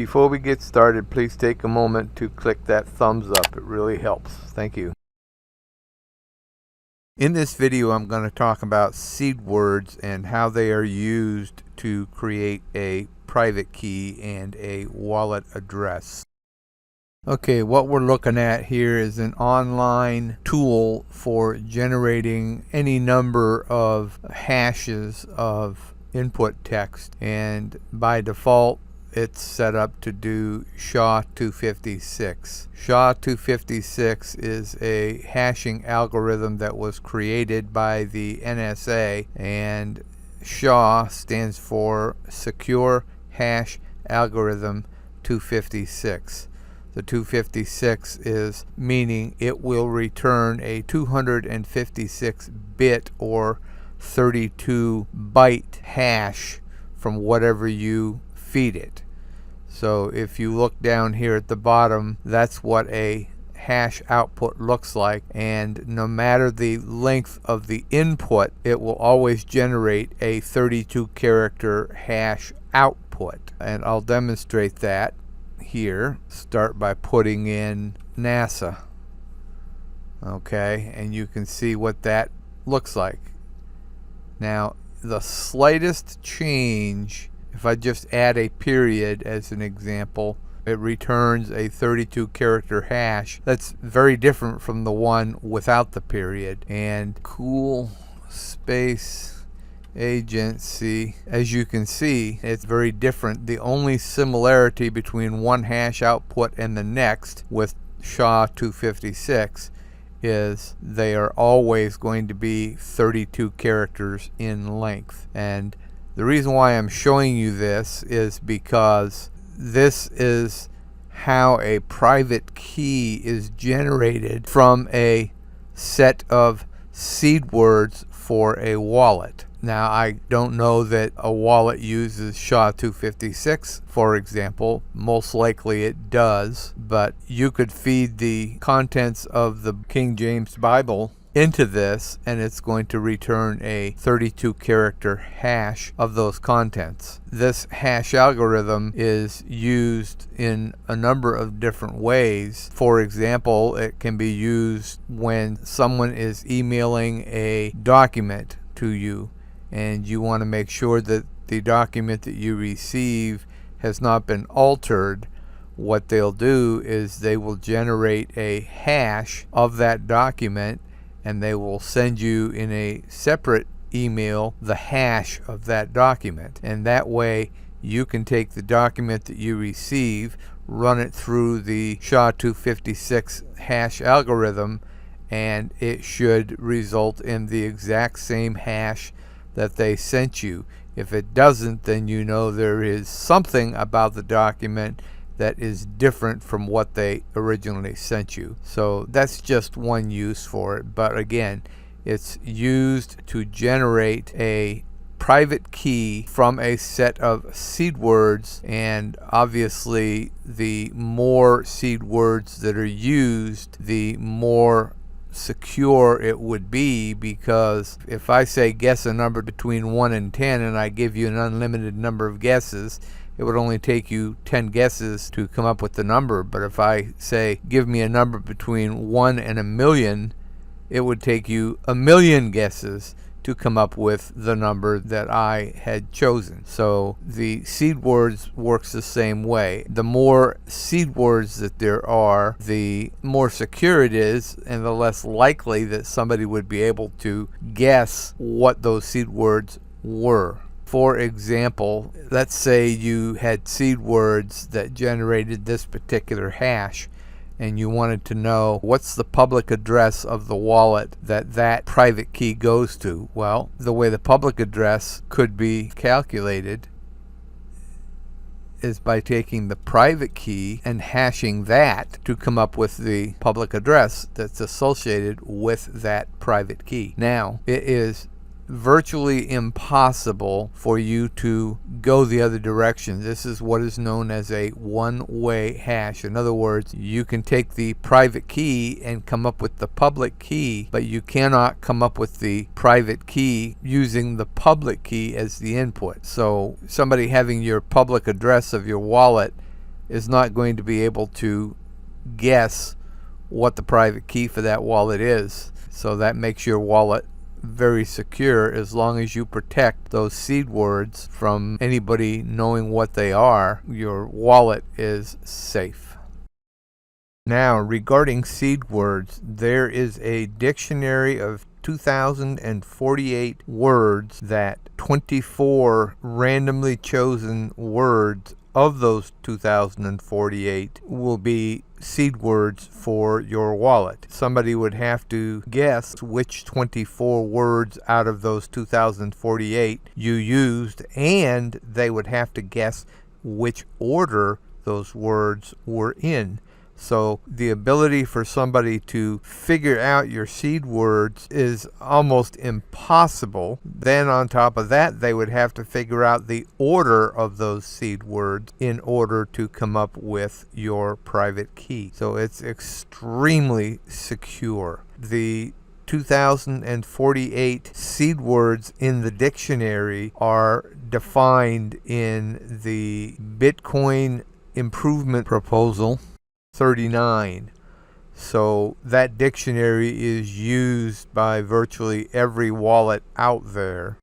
Before we get started, please take a moment to click that thumbs up. It really helps. Thank you. In this video, I'm going to talk about seed words and how they are used to create a private key and a wallet address. Okay, what we're looking at here is an online tool for generating any number of hashes of input text, and by default it's set up to do SHA-256. SHA-256 is a hashing algorithm that was created by the NSA, and SHA stands for Secure Hash Algorithm 256. The 256 is meaning it will return a 256-bit or 32-byte hash from whatever you feed it. So if you look down here at the bottom, that's what a hash output looks like, and no matter the length of the input, it will always generate a 32-character hash output. And I'll demonstrate that here. Start by putting in NASA. Okay, and you can see what that looks like. Now, the slightest change, if I just add a period as an example, it returns a 32-character hash that's very different from the one without the period. And Cool Space Agency, as you can see, it's very different. The only similarity between one hash output and the next with SHA-256 is they are always going to be 32 characters in length. And the reason why I'm showing you this is because this is how a private key is generated from a set of seed words for a wallet. Now, I don't know that a wallet uses SHA-256, for example. Most likely it does, but you could feed the contents of the King James Bible into this, and it's going to return a 32-character hash of those contents. This hash algorithm is used in a number of different ways. For example, it can be used when someone is emailing a document to you, and you want to make sure that the document that you receive has not been altered. What they'll do is they will generate a hash of that document, and they will send you in a separate email the hash of that document. And that way you can take the document that you receive, run it through the SHA-256 hash algorithm, and it should result in the exact same hash that they sent you. If it doesn't, then you know there is something about the document that is different from what they originally sent you. So that's just one use for it, but again, it's used to generate a private key from a set of seed words, and obviously the more seed words that are used, the more secure it would be, because if I say guess a number between 1 and 10 and I give you an unlimited number of guesses, it would only take you 10 guesses to come up with the number. But if I say give me a number between 1 and 1,000,000, it would take you 1,000,000 guesses to come up with the number that I had chosen. So the seed words works the same way. The more seed words that there are, the more secure it is, and the less likely that somebody would be able to guess what those seed words were. For example, let's say you had seed words that generated this particular hash, and you wanted to know what's the public address of the wallet that that private key goes to. Well, the way the public address could be calculated is by taking the private key and hashing that to come up with the public address that's associated with that private key. Now, it is virtually impossible for you to go the other direction. This is what is known as a one-way hash. In other words, you can take the private key and come up with the public key, but you cannot come up with the private key using the public key as the input. So somebody having your public address of your wallet is not going to be able to guess what the private key for that wallet is. So that makes your wallet very secure. As long as you protect those seed words from anybody knowing what they are, your wallet is safe. Now, regarding seed words, there is a dictionary of 2,048 words that 24 randomly chosen words of those 2,048 will be seed words for your wallet. Somebody would have to guess which 24 words out of those 2,048 you used, and they would have to guess which order those words were in. So the ability for somebody to figure out your seed words is almost impossible. Then on top of that, they would have to figure out the order of those seed words in order to come up with your private key. So it's extremely secure. The 2,048 seed words in the dictionary are defined in the Bitcoin Improvement Proposal 39. So that dictionary is used by virtually every wallet out there.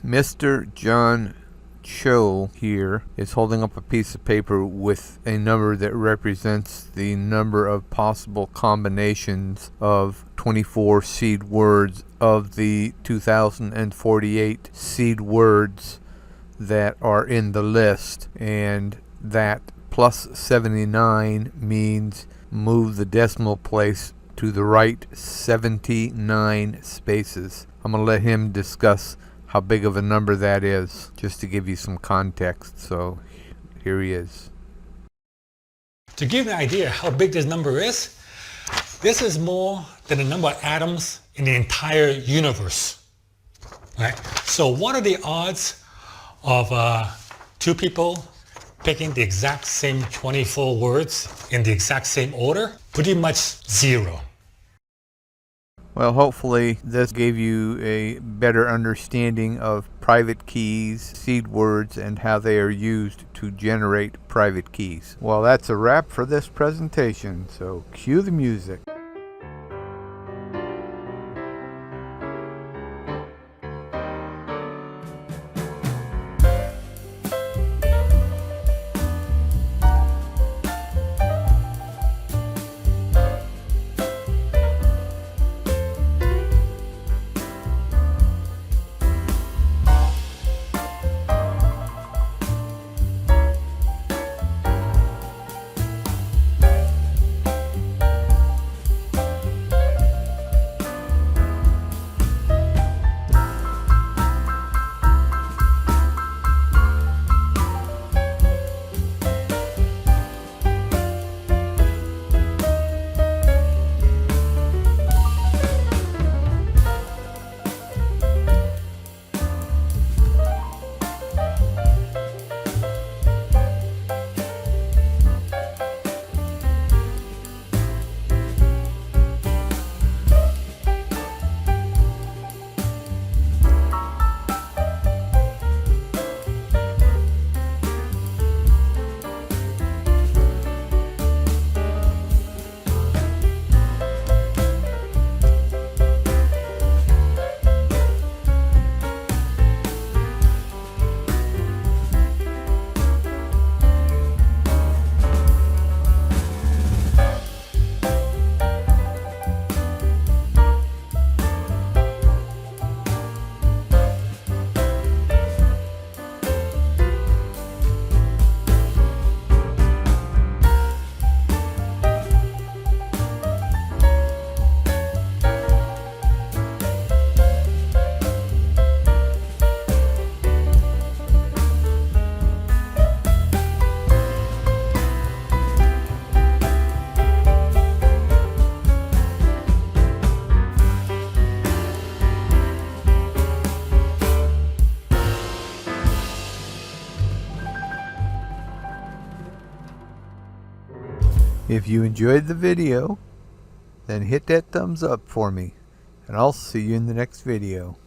Mr. John Cho here is holding up a piece of paper with a number that represents the number of possible combinations of 24 seed words of the 2,048 seed words that are in the list, and that plus 79 means move the decimal place to the right 79 spaces. I'm going to let him discuss how big of a number that is, just to give you some context. So here he is. To give you an idea how big this number is, this is more than the number of atoms in the entire universe. Right? So what are the odds of two people picking the exact same 24 words in the exact same order? Pretty much zero. Well, hopefully this gave you a better understanding of private keys, seed words, and how they are used to generate private keys. Well, that's a wrap for this presentation, so cue the music. If you enjoyed the video, then hit that thumbs up for me, and I'll see you in the next video.